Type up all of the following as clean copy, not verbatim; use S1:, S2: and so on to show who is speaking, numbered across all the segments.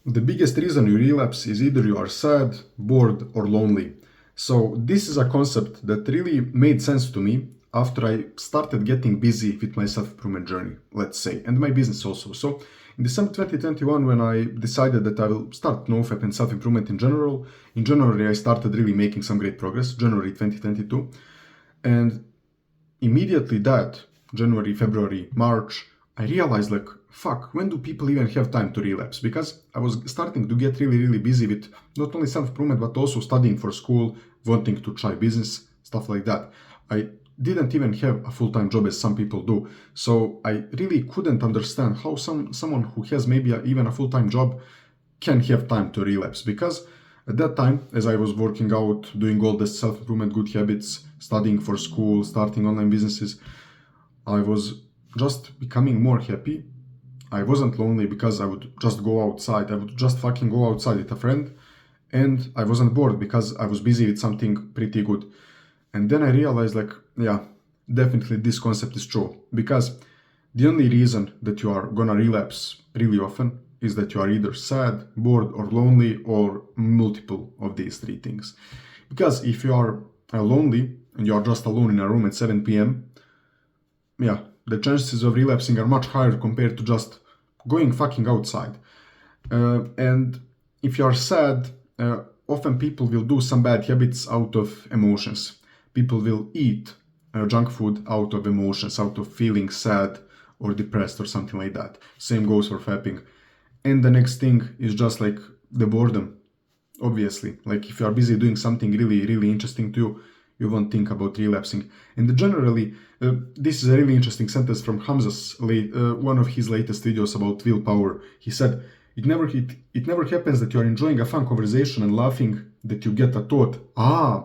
S1: The biggest reason you relapse is either you are sad, bored, or lonely. So, this is a concept that really made sense to me after I started getting busy with my self improvement journey, let's say, and my business also. So, in December 2021, when I decided that I will start NoFap and self improvement in January I started really making some great progress, January 2022. And immediately that, January, February, March, I realized like, fuck, when do people even have time to relapse? Because I was starting to get really busy with not only self-improvement, but also studying for school, wanting to try business, stuff like that. I didn't even have a full-time job as some people do. So I really couldn't understand how someone who has maybe even a full-time job can have time to relapse, because at that time, as I was working out, doing all the self-improvement good habits, studying for school, starting online businesses, I was just becoming more happy. I wasn't lonely because I would just go outside. I would just fucking go outside with a friend, and I wasn't bored because I was busy with something pretty good. And then I realized like, yeah, definitely this concept is true, because the only reason that you are gonna relapse really often is that you are either sad, bored, or lonely, or multiple of these three things. Because if you are lonely and you are just alone in a room at 7 p.m., yeah, the chances of relapsing are much higher compared to just going fucking outside. And if you are sad, often people will do some bad habits out of emotions. People will eat junk food out of emotions, out of feeling sad or depressed or something like that. Same goes for fapping. And the next thing is just like the boredom. Obviously, like if you are busy doing something really interesting to you, you won't think about relapsing. And generally, this is a really interesting sentence from Hamza's one of his latest videos about willpower. He said, it never happens that you are enjoying a fun conversation and laughing that you get a thought,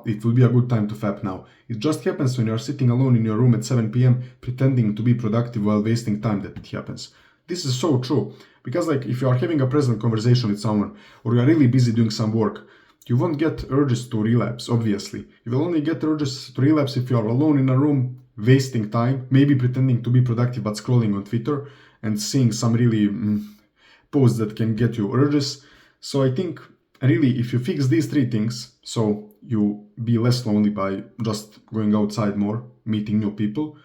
S1: it will be a good time to fap now. It just happens when you are sitting alone in your room at 7 p.m. pretending to be productive while wasting time that it happens. This is so true, because like if you are having a present conversation with someone, or you are really busy doing some work, you won't get urges to relapse, obviously. You will only get urges to relapse if you are alone in a room, wasting time, maybe pretending to be productive but scrolling on Twitter and seeing some really posts that can get you urges. So I think really if you fix these three things, so you be less lonely by just going outside more, meeting new people,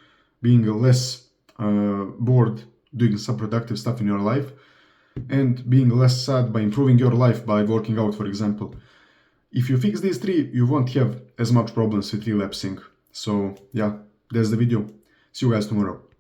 S1: being less bored doing some productive stuff in your life, and being less sad by improving your life by working out, for example. If you fix these three, you won't have as much problems with relapsing. So yeah, that's the video. See you guys tomorrow.